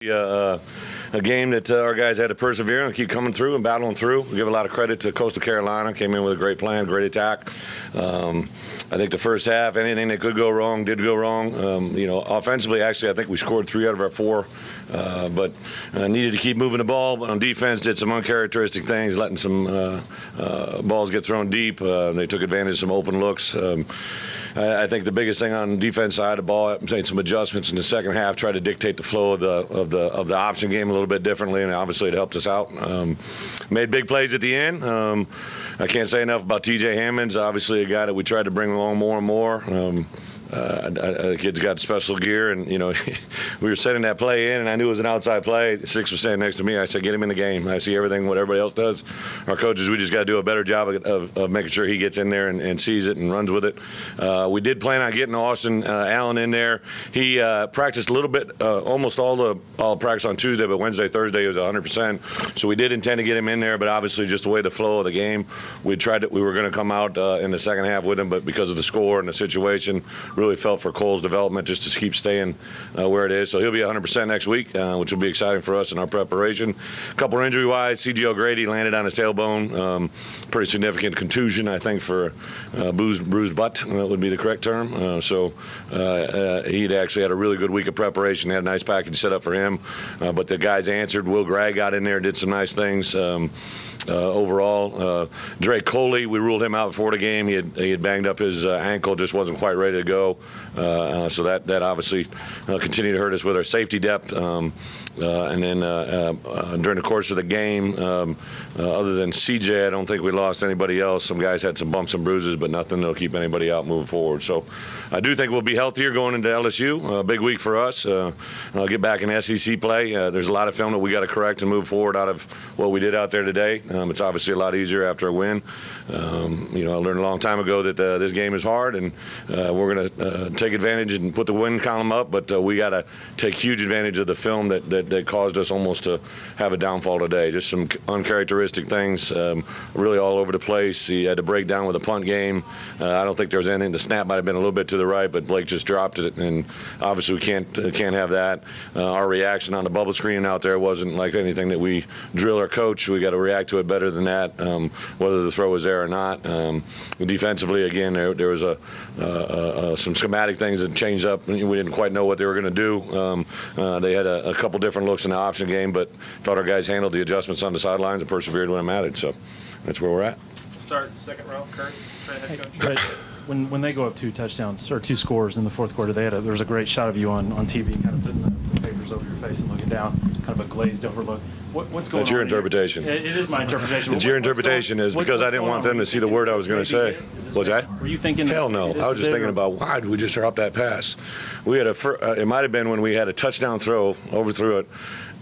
A game that our guys had to persevere and keep coming through and battling through. We give a lot of credit to Coastal Carolina. Came in with a great plan, great attack. I think the first half, anything that could go wrong did go wrong. Offensively, actually, I think we scored 3 out of our 4, but needed to keep moving the ball. But on defense, did some uncharacteristic things, letting some balls get thrown deep. They took advantage of some open looks. I think the biggest thing on the defense side of the ball, made some adjustments in the second half, tried to dictate the flow of the option game a little bit differently, and obviously it helped us out. Made big plays at the end. I can't say enough about T.J. Hammonds, obviously a guy that we tried to bring along more and more. The kid's got special gear, and we were setting that play in, and I knew it was an outside play. Six was standing next to me. I said, get him in the game. I see everything what everybody else does. Our coaches, we just got to do a better job of making sure he gets in there and sees it and runs with it. We did plan on getting Austin Allen in there. He practiced a little bit, almost all practice on Tuesday, but Wednesday, Thursday he was 100%. So we did intend to get him in there, but obviously just the way the flow of the game, we were going to come out in the second half with him, but because of the score and the situation, really felt for Cole's development just to keep staying where it is. So he'll be 100% next week, which will be exciting for us in our preparation. A couple injury-wise, C.J. O'Grady landed on his tailbone. Pretty significant contusion, I think, for bruised butt. That would be the correct term. He'd actually had a really good week of preparation. Had a nice package set up for him. But the guys answered. Will Gregg got in there, did some nice things. Overall, Drake Coley, we ruled him out before the game. He had banged up his ankle, just wasn't quite ready to go. So that obviously continued to hurt us with our safety depth. And then during the course of the game, other than CJ, I don't think we lost anybody else. Some guys had some bumps and bruises, but nothing that'll keep anybody out moving forward. So I do think we'll be healthier going into LSU. A big week for us. I'll get back in SEC play. There's a lot of film that we got to correct and move forward out of what we did out there today. It's obviously a lot easier after a win. I learned a long time ago that this game is hard, and we're going to take advantage and put the win column up, but we got to take huge advantage of the film that caused us almost to have a downfall today. Just some uncharacteristic things, really all over the place. He had to break down with a punt game. I don't think there was anything. The snap might have been a little bit to the right, but Blake just dropped it, and obviously we can't have that. Our reaction on the bubble screen out there wasn't like anything that we drill our coach. We got to react to it better than that, whether the throw was there or not. Defensively, again, there was some schematic things that changed up. We didn't quite know what they were going to do. They had a couple different looks in the option game, but thought our guys handled the adjustments on the sidelines and persevered when it mattered. So that's where we're at. Start second row, Curtis, head coach. Bret, when they go up 2 touchdowns or 2 scores in the fourth quarter, there was a great shot of you on TV, kind of putting the papers over your face and looking down, kind of a glazed over look. What's going on? That's your interpretation. It is my interpretation. It's your interpretation is because I didn't want them to see the word I was going to say. What's that? Were you thinking? Hell no. I was just thinking about why did we just drop that pass? We had it might have been when we had a touchdown throw, overthrew it,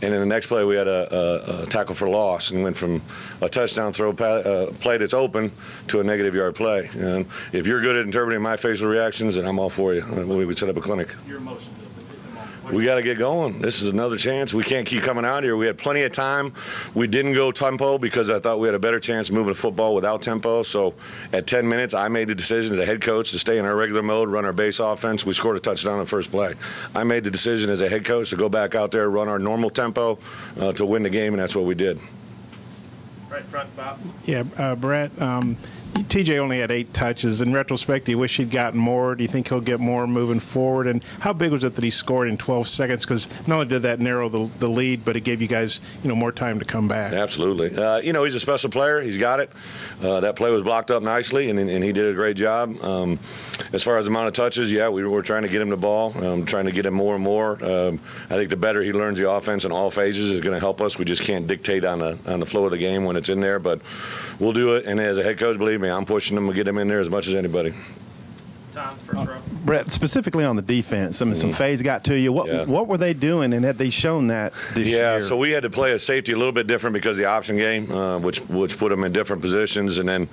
and in the next play we had a tackle for loss and went from a touchdown throw play that's open to a negative yard play. And if you're good at interpreting my facial reactions, then I'm all for you. We would set up a clinic. Your emotions. We got to get going. This is another chance. We can't keep coming out here. We had plenty of time. We didn't go tempo because I thought we had a better chance moving the football without tempo. So at 10 minutes, I made the decision as a head coach to stay in our regular mode, run our base offense. We scored a touchdown on the first play. I made the decision as a head coach to go back out there, run our normal tempo to win the game, and that's what we did. Right front, Bob. Yeah, Bret, TJ only had 8 touches. In retrospect, do you wish he'd gotten more? Do you think he'll get more moving forward? And how big was it that he scored in 12 seconds? Because not only did that narrow the lead, but it gave you guys, more time to come back. Absolutely. He's a special player. He's got it. That play was blocked up nicely, and he did a great job. As far as the amount of touches, yeah, we were trying to get him the ball, trying to get him more and more. I think the better he learns the offense in all phases is going to help us. We just can't dictate on the flow of the game when it's in there, but we'll do it. And as a head coach, believe me, I'm pushing them to get them in there as much as anybody. Tom, first row. Bret, specifically on the defense, some fades got to you. What were they doing, and had they shown that this year? Yeah, so we had to play a safety a little bit different because of the option game, which put them in different positions, and then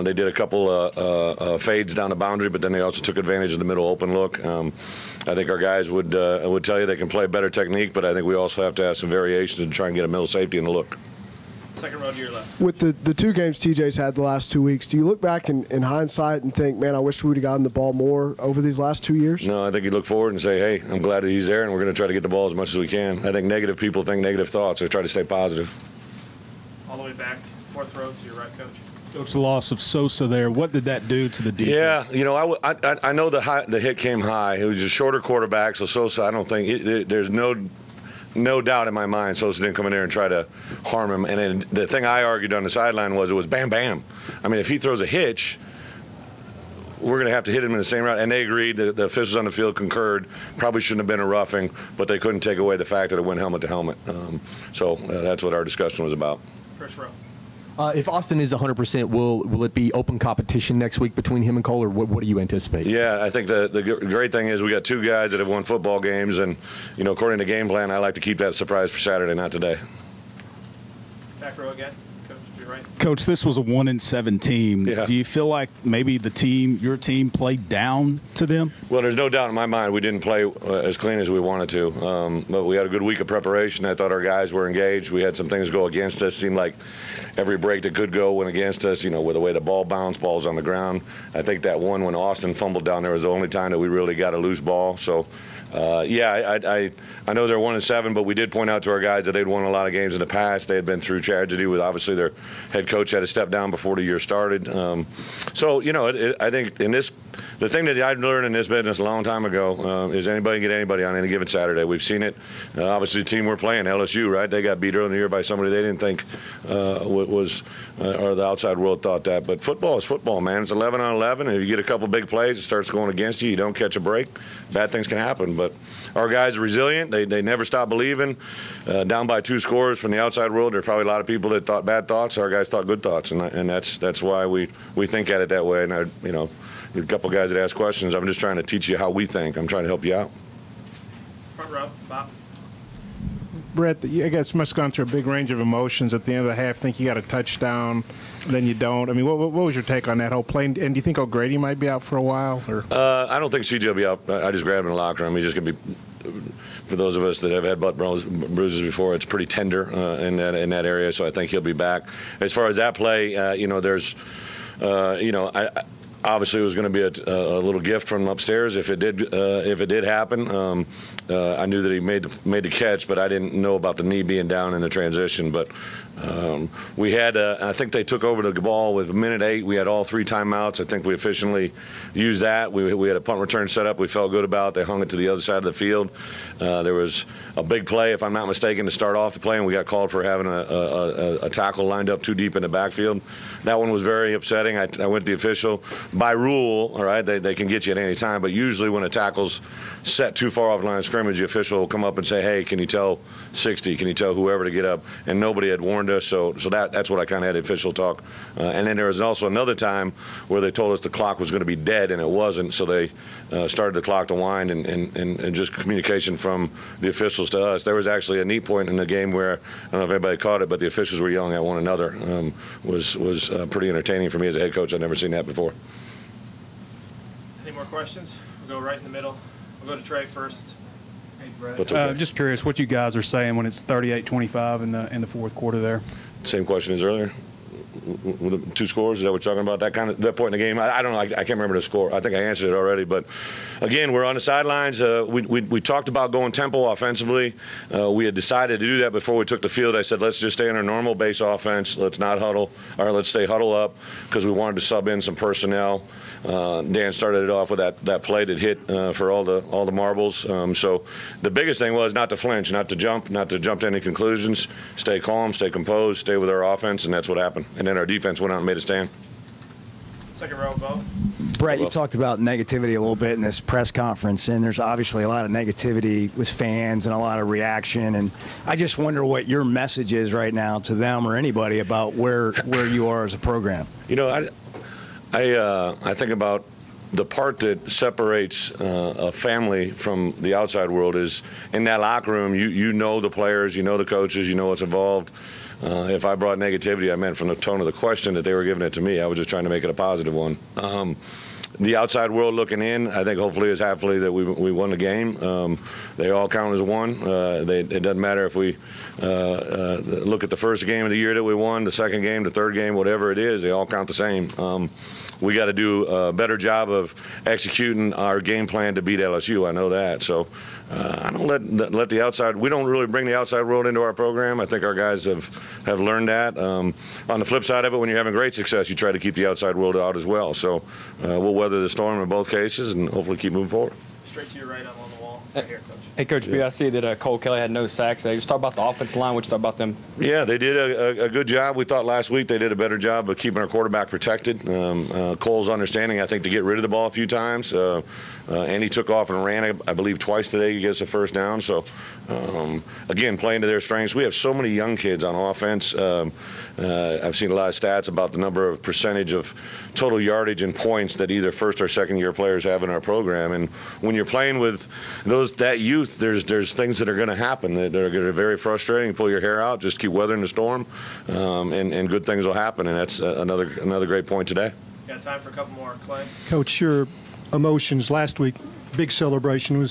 they did a couple fades down the boundary, but then they also took advantage of the middle open look. I think our guys would tell you they can play better technique, but I think we also have to have some variations and try and get a middle safety in the look. Second row to your left. With the two games TJ's had the last 2 weeks, do you look back in hindsight and think, man, I wish we would have gotten the ball more over these last 2 years? No, I think you look forward and say, hey, I'm glad that he's there, and we're going to try to get the ball as much as we can. I think negative people think negative thoughts. They try to stay positive. All the way back, fourth row to your right, Coach. Coach, the loss of Sosa there, what did that do to the defense? Yeah, I know the hit came high. It was a shorter quarterback, so Sosa, I don't think there's no doubt in my mind Sosa didn't come in there and try to harm him. And then the thing I argued on the sideline was it was bam, bam. I mean, if he throws a hitch, we're going to have to hit him in the same route. And they agreed, the officials on the field concurred, probably shouldn't have been a roughing, but they couldn't take away the fact that it went helmet to helmet. So that's what our discussion was about. First row. If Austin is 100%, will it be open competition next week between him and Cole, or what do you anticipate? Yeah, I think the great thing is we got two guys that have won football games, and according to game plan, I like to keep that surprise for Saturday, not today. Back row again. Coach, to your right. Coach, this was a 1-7 team. Yeah. Do you feel like maybe your team played down to them? Well, there's no doubt in my mind we didn't play as clean as we wanted to. But we had a good week of preparation. I thought our guys were engaged. We had some things go against us. Seemed like every break that could go went against us, with the way the ball bounced, balls on the ground. I think that one when Austin fumbled down there was the only time that we really got a loose ball. So, I know they're 1-7, but we did point out to our guys that they'd won a lot of games in the past. They had been through tragedy with obviously their head coach had to step down before the year started. I think the thing that I've learned in this business a long time ago is anybody can get anybody on any given Saturday. We've seen it. Obviously, the team we're playing, LSU, right? They got beat early in the year by somebody they didn't think or the outside world thought that. But football is football, man. It's 11 on 11. If you get a couple big plays, it starts going against you. You don't catch a break. Bad things can happen. But our guys are resilient. They never stop believing. Down by 2 scores from the outside world, there are probably a lot of people that thought bad thoughts. Our guys thought good thoughts, and that's why we think at it that way. And a couple guys that ask questions. I'm just trying to teach you how we think. I'm trying to help you out. Front row, Bob. Bret, I guess must have gone through a big range of emotions at the end of the half. Think you got a touchdown, then you don't. I mean, what was your take on that whole play? And do you think O'Grady might be out for a while? Or? I don't think CJ will be out. I just grabbed him in the locker room. He's just going to be. For those of us that have had butt bruises before, it's pretty tender in that area. So I think he'll be back. As far as that play, there's, obviously, it was going to be a little gift from upstairs if it did happen. I knew that he made the catch, but I didn't know about the knee being down in the transition. But we had, I think they took over the ball with 1:08. We had all 3 timeouts. I think we efficiently used that. We had a punt return set up we felt good about. They hung it to the other side of the field. There was a big play, if I'm not mistaken, to start off the play, and we got called for having a tackle lined up too deep in the backfield. That one was very upsetting. I went to the official. By rule, all right, they can get you at any time, but usually when a tackle's set too far off the line of scrimmage, the official will come up and say, hey, can you tell 60? Can you tell whoever to get up? And nobody had warned us, so that's what I kind of had the official talk. And then there was also another time where they told us the clock was going to be dead, and it wasn't, so they started the clock to wind, and just communication from the officials to us. There was actually a neat point in the game where, I don't know if anybody caught it, but the officials were yelling at one another. Was pretty entertaining for me as a head coach. I'd never seen that before. Any more questions? We'll go right in the middle. We'll go to Trey first. Hey, Bret. Okay. Just curious what you guys are saying when it's 38-25 in the fourth quarter there. Same question as earlier. With the 2 scores, is that what you're talking about? That point in the game? I don't know. I can't remember the score. I think I answered it already. But again, we're on the sidelines. We talked about going tempo offensively. We had decided to do that before we took the field. I said, let's just stay in our normal base offense. Let's not huddle, or let's stay huddle up, because we wanted to sub in some personnel. Dan started it off with that play that hit for all the marbles. So the biggest thing was not to flinch, not to jump to any conclusions. Stay calm, stay composed, stay with our offense, and that's what happened. And then our defense went out and made a stand. Second row, Bo. Bret, you've talked about negativity a little bit in this press conference, and there's obviously a lot of negativity with fans and a lot of reaction. And I just wonder what your message is right now to them or anybody about where you are as a program. I think about the part that separates a family from the outside world is in that locker room. You know the players, you know the coaches, you know what's involved. If I brought negativity, I meant from the tone of the question that they were giving it to me. I was just trying to make it a positive one. the outside world looking in, I think hopefully is happily that we won the game. They all count as one. It doesn't matter if we look at the first game of the year that we won, the second game, the third game, whatever it is, they all count the same. We got to do a better job of executing our game plan to beat LSU. I know that. So I don't let the outside. We don't really bring the outside world into our program. I think our guys have learned that. On the flip side of it, when you're having great success, you try to keep the outside world out as well. So we'll weather the storm in both cases and hopefully keep moving forward. Straight to your right, I'm on the wall. Right here, Coach. Hey, Coach B, I see that Cole Kelly had no sacks today. Just talk about the offensive line. What you thought about them? Yeah, they did a good job. We thought last week they did a better job of keeping our quarterback protected. Cole's understanding, I think, to get rid of the ball a few times. And he took off and ran, I believe, twice today. He gets a first down. So, again, playing to their strengths. We have so many young kids on offense. I've seen a lot of stats about the number of percentage of total yardage and points that either first or second year players have in our program. And when you're playing with that youth, there's things that are going to happen that are going to be very frustrating. Pull your hair out, just keep weathering the storm, and good things will happen. And that's another great point today. Got time for a couple more, Clay? Coach, your emotions last week, big celebration.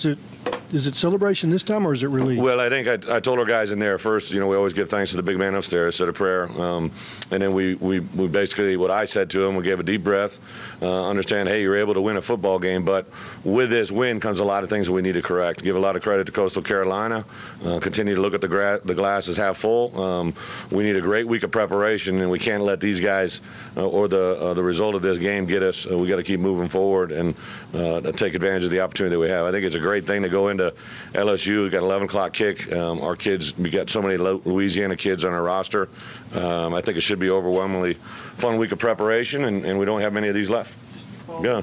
Is it celebration this time, or is it relief? Well, I think I told our guys in there first, we always give thanks to the big man upstairs, said a prayer. And then we basically, what I said to him, we gave a deep breath, understand, hey, you're able to win a football game, but with this win comes a lot of things that we need to correct. Give a lot of credit to Coastal Carolina. Continue to look at the glass as half full. We need a great week of preparation, and we can't let these guys or the result of this game get us. We got to keep moving forward and take advantage of the opportunity that we have. I think it's a great thing to go into LSU. We've got 11 o'clock kick. Our kids, we got so many Louisiana kids on our roster. I think it should be overwhelmingly fun week of preparation, and we don't have many of these left. Yeah.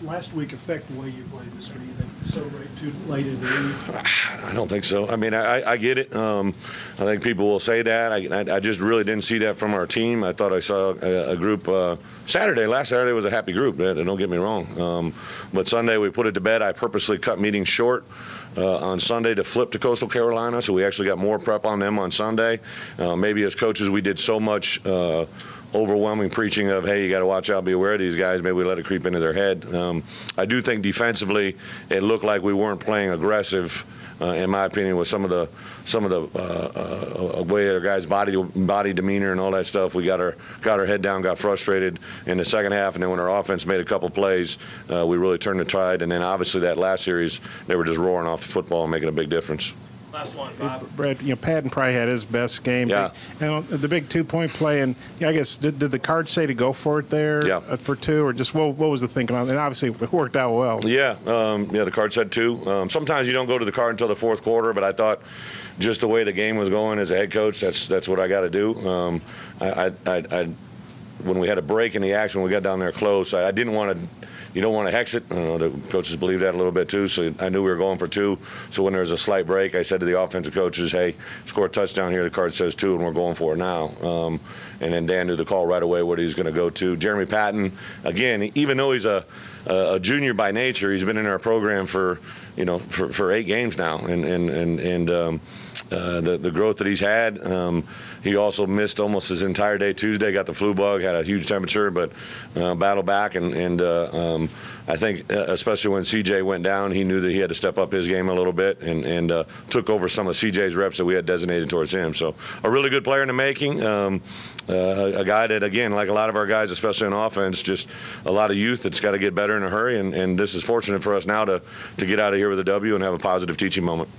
Last week affect the way you played this week? You think celebrate too late in the week? I don't think so. I mean, I get it. I think people will say that. I just really didn't see that from our team. I thought I saw a group last Saturday was a happy group. Don't get me wrong. But Sunday we put it to bed. I purposely cut meetings short on Sunday to flip to Coastal Carolina, so we actually got more prep on them on Sunday. Maybe as coaches we did so much overwhelming preaching of, hey, you got to watch out, be aware of these guys. Maybe we let it creep into their head. I do think defensively it looked like we weren't playing aggressive, in my opinion, with some of the way our guys' body demeanor and all that stuff. We got our head down, got frustrated in the second half, and then when our offense made a couple plays, we really turned the tide. And then obviously that last series, they were just roaring off the football and making a big difference. Last one, Bob. Brett, Patton probably had his best game. Yeah. And the big 2-point play, and I guess did the card say to go for it there? Yeah. For two, or just what was the thinking on it? And obviously it worked out well. Yeah, the card said 2. Sometimes you don't go to the card until the fourth quarter, but I thought just the way the game was going as a head coach, that's what I got to do. When we had a break in the action, we got down there close. I didn't want to. You don't want to hex it. The coaches believe that a little bit too, so I knew we were going for 2. So when there was a slight break, I said to the offensive coaches, hey, score a touchdown here. The card says 2, and we're going for it now. And then Dan knew the call right away what he's going to go to. Jeremy Patton, again, even though he's a junior by nature, he's been in our program for 8 games now, and the growth that he's had. He also missed almost his entire day Tuesday, got the flu bug, had a huge temperature, but battled back. And I think especially when CJ went down, he knew that he had to step up his game a little bit and took over some of CJ's reps that we had designated towards him. So a really good player in the making. A guy that, again, like a lot of our guys, especially on offense, just a lot of youth that's got to get better in a hurry. And this is fortunate for us now to get out of here with a W and have a positive teaching moment.